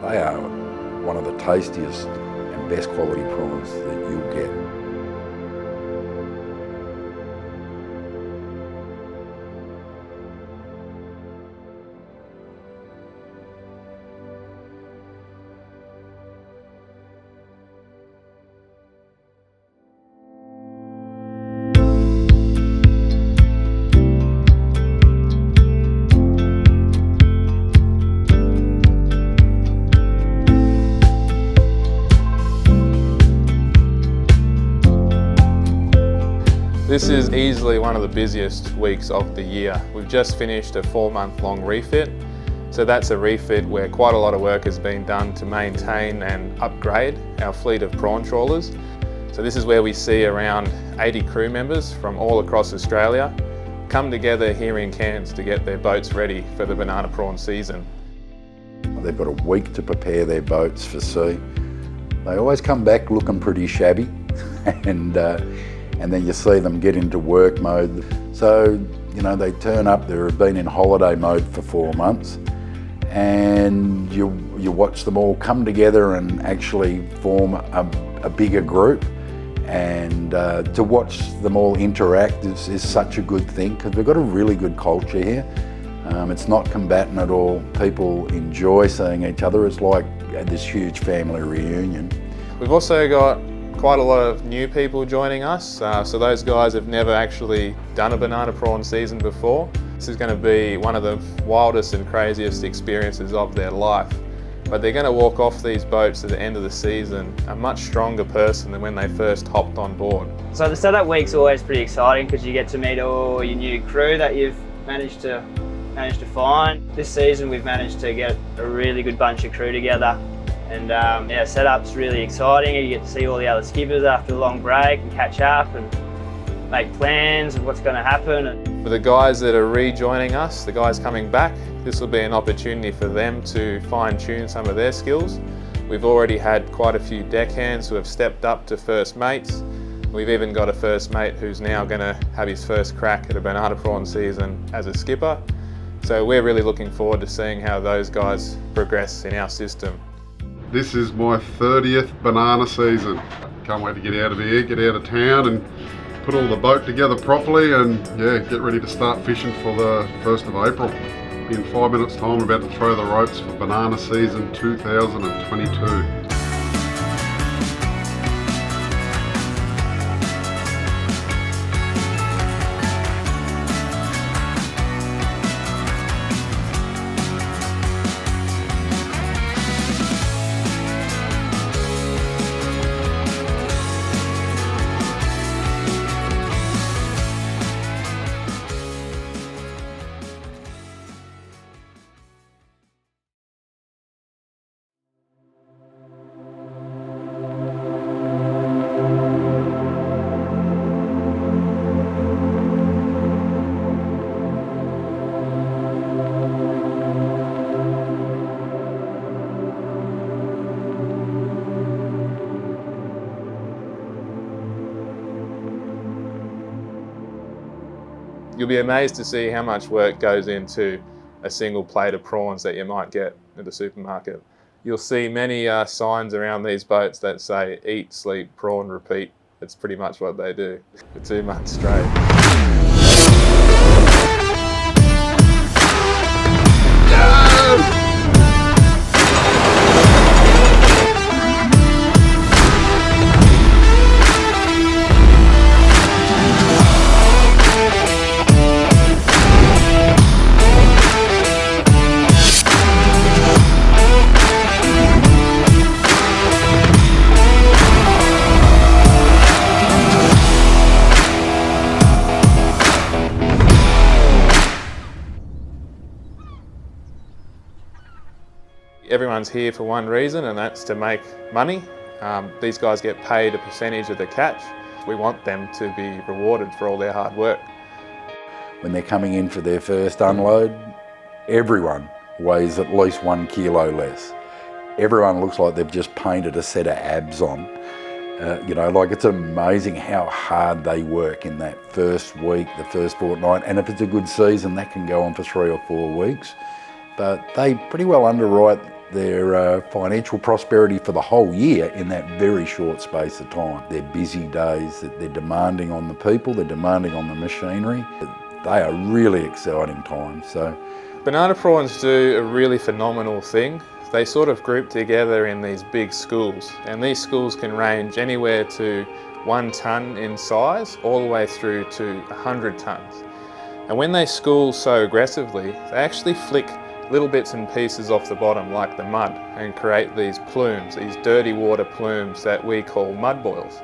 They are one of the tastiest and best quality prawns that you'll get. This is easily one of the busiest weeks of the year. We've just finished a 4-month-long refit. So that's a refit where quite a lot of work has been done to maintain and upgrade our fleet of prawn trawlers. So this is where we see around 80 crew members from all across Australia come together here in Cairns to get their boats ready for the banana prawn season. They've got a week to prepare their boats for sea. They always come back looking pretty shabby and then you see them get into work mode. So, you know, they turn up, they've been in holiday mode for 4 months, and you watch them all come together and actually form a bigger group. And to watch them all interact is such a good thing, because we've got a really good culture here. It's not combatant at all. People enjoy seeing each other. It's like this huge family reunion. We've also got quite a lot of new people joining us. So those guys have never actually done a banana prawn season before. This is going to be one of the wildest and craziest experiences of their life. But they're going to walk off these boats at the end of the season a much stronger person than when they first hopped on board. So the setup week's always pretty exciting because you get to meet all your new crew that you've managed to find. This season we've managed to get a really good bunch of crew together. And yeah, setup's really exciting. You get to see all the other skippers after a long break and catch up and make plans of what's going to happen. For the guys that are rejoining us, the guys coming back, this will be an opportunity for them to fine-tune some of their skills. We've already had quite a few deckhands who have stepped up to first mates. We've even got a first mate who's now going to have his first crack at a banana prawn season as a skipper. So we're really looking forward to seeing how those guys progress in our system. This is my 30th banana season. Can't wait to get out of here, get out of town and put all the boat together properly and yeah, get ready to start fishing for the 1st of April. In 5 minutes time, we're about to throw the ropes for banana season 2022. You'll be amazed to see how much work goes into a single plate of prawns that you might get at the supermarket. You'll see many signs around these boats that say eat, sleep, prawn, repeat. It's pretty much what they do for 2 months straight. Everyone's here for one reason, and that's to make money. These guys get paid a percentage of the catch. We want them to be rewarded for all their hard work. When they're coming in for their first unload, everyone weighs at least 1 kilo less. Everyone looks like they've just painted a set of abs on. You know, like it's amazing how hard they work in that first week, the first fortnight, and if it's a good season, that can go on for 3 or 4 weeks. But they pretty well underwrite their financial prosperity for the whole year in that very short space of time. They're busy days, they're demanding on the people, they're demanding on the machinery. They are really exciting times. So, banana prawns do a really phenomenal thing. They sort of group together in these big schools, and these schools can range anywhere to 1 tonne in size all the way through to 100 tonnes. And when they school so aggressively, they actually flick little bits and pieces off the bottom like the mud and create these plumes, these dirty water plumes that we call mud boils.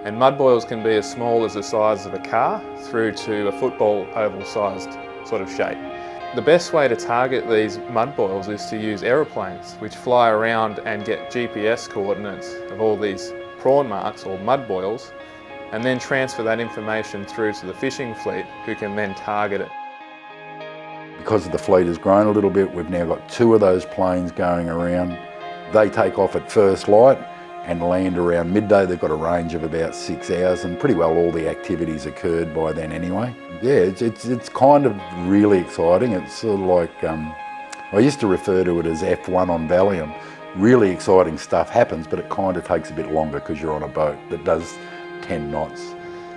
And mud boils can be as small as the size of a car through to a football oval sized sort of shape. The best way to target these mud boils is to use aeroplanes which fly around and get GPS coordinates of all these prawn marks or mud boils, and then transfer that information through to the fishing fleet who can then target it. because the fleet has grown a little bit, we've now got 2 of those planes going around. They take off at first light and land around midday. They've got a range of about 6 hours, and pretty well all the activities occurred by then anyway. Yeah, it's kind of really exciting. It's sort of like, I used to refer to it as F1 on Valium. Really exciting stuff happens, but it kind of takes a bit longer because you're on a boat that does 10 knots.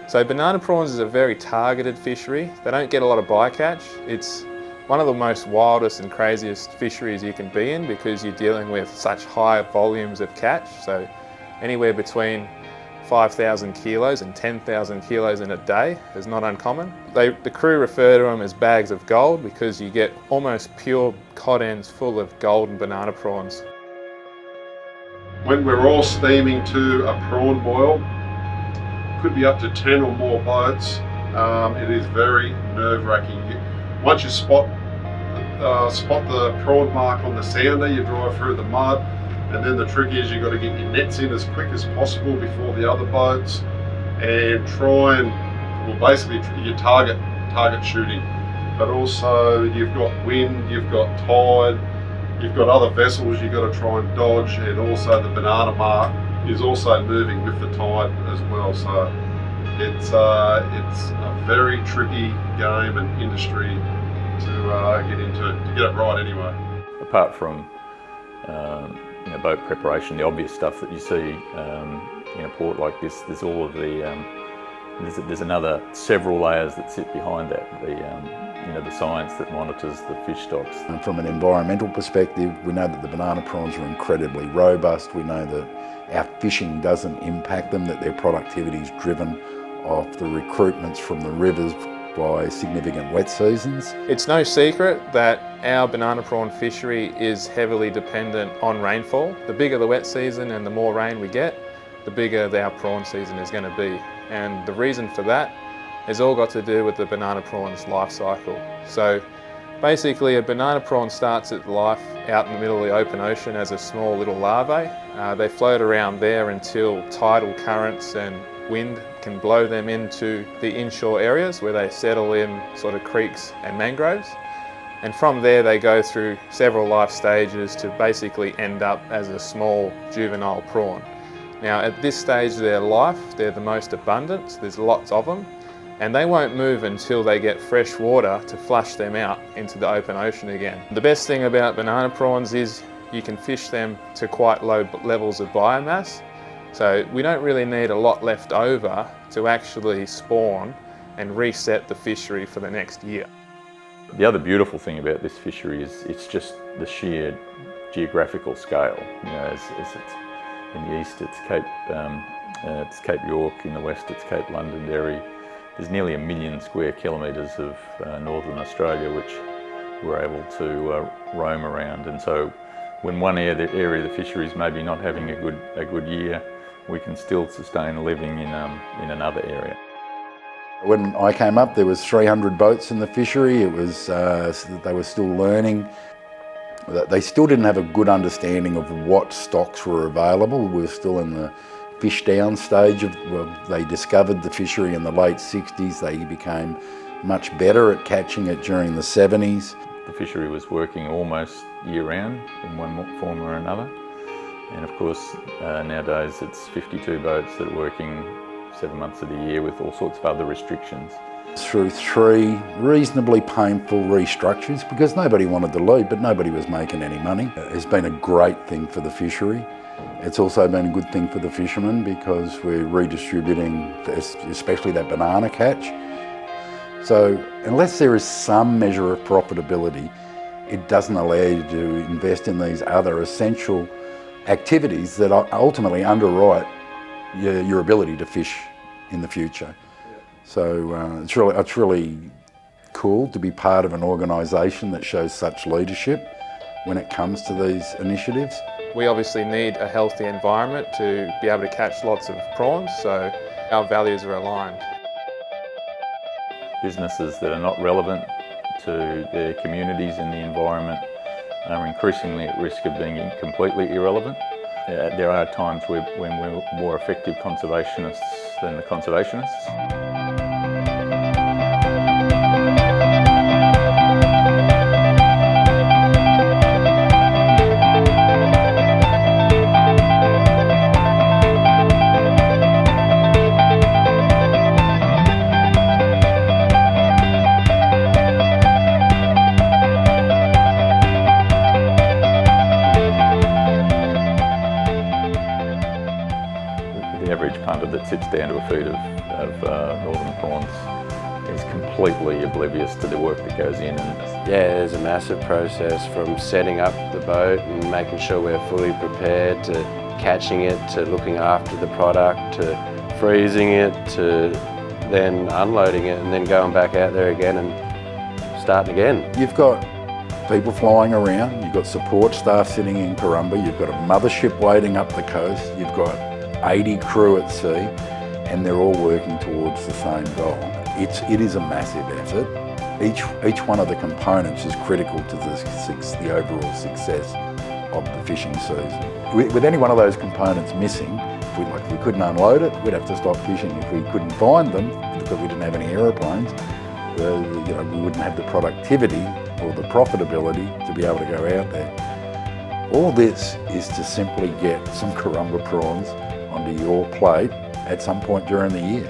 So banana prawns is a very targeted fishery. They don't get a lot of bycatch. It's one of the most wildest and craziest fisheries you can be in because you're dealing with such high volumes of catch. So anywhere between 5,000 kilos and 10,000 kilos in a day is not uncommon. The crew refer to them as bags of gold because you get almost pure cod ends full of golden banana prawns. When we're all steaming to a prawn boil, could be up to 10 or more boats. It is very nerve-wracking. Once you spot the prawn mark on the sounder, you drive through the mud, and then the trick is you've got to get your nets in as quick as possible before the other boats, and try and, well, basically your target shooting. But also you've got wind, you've got tide, you've got other vessels you've got to try and dodge, and also the banana mark is also moving with the tide as well. So it's a very tricky game and industry to get into, to get it right anyway. Apart from boat preparation, the obvious stuff that you see in a port like this, there's all of the there's another several layers that sit behind that. The science that monitors the fish stocks. And from an environmental perspective, we know that the banana prawns are incredibly robust. We know that our fishing doesn't impact them, that their productivity is driven off the recruitments from the rivers by significant wet seasons. It's no secret that our banana prawn fishery is heavily dependent on rainfall. The bigger the wet season and the more rain we get, the bigger our prawn season is going to be. And the reason for that has all got to do with the banana prawn's life cycle. So basically a banana prawn starts its life out in the middle of the open ocean as a small little larvae. They float around there until tidal currents and wind can blow them into the inshore areas where they settle in sort of creeks and mangroves. And from there they go through several life stages to basically end up as a small juvenile prawn. Now at this stage of their life, they're the most abundant, there's lots of them, and they won't move until they get fresh water to flush them out into the open ocean again. The best thing about banana prawns is you can fish them to quite low levels of biomass, so we don't really need a lot left over to actually spawn and reset the fishery for the next year. The other beautiful thing about this fishery is it's just the sheer geographical scale. As it's in the east it's Cape York, in the west it's Cape Londonderry. There's nearly 1 million square kilometres of northern Australia which we're able to roam around, and so when one area of the fishery is maybe not having a good year, we can still sustain a living in another area. When I came up, there was 300 boats in the fishery. It was they were still learning. They still didn't have a good understanding of what stocks were available. We were still in the fish down stage of, well, they discovered the fishery in the late 60s. They became much better at catching it during the 70s. The fishery was working almost year round in one form or another. And of course, nowadays it's 52 boats that are working 7 months of the year with all sorts of other restrictions. through 3 reasonably painful restructures because nobody wanted to leave, but nobody was making any money. It's been a great thing for the fishery. It's also been a good thing for the fishermen because we're redistributing, especially that banana catch. So unless there is some measure of profitability, it doesn't allow you to invest in these other essential activities that ultimately underwrite your ability to fish in the future. So it's really cool to be part of an organisation that shows such leadership when it comes to these initiatives. We obviously need a healthy environment to be able to catch lots of prawns, so our values are aligned. Businesses that are not relevant to their communities and the environment are increasingly at risk of being completely irrelevant. There are times when we're more effective conservationists than the conservationists. The average punter that sits down to a feed of northern prawns is completely oblivious to the work that goes in. Yeah, there's a massive process from setting up the boat and making sure we're fully prepared, to catching it, to looking after the product, to freezing it, to then unloading it and then going back out there again and starting again. You've got people flying around, you've got support staff sitting in Karumba, you've got a mothership waiting up the coast, you've got 80 crew at sea, and they're all working towards the same goal. It is a massive effort. Each one of the components is critical to the overall success of the fishing season. With any one of those components missing, if we couldn't unload it, we'd have to stop fishing. If we couldn't find them because we didn't have any aeroplanes, we wouldn't have the productivity or the profitability to be able to go out there. All this is to simply get some Karumba prawns onto your plate at some point during the year.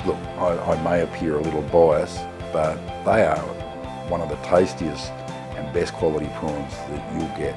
Look, I may appear a little biased, but they are one of the tastiest and best quality prawns that you'll get.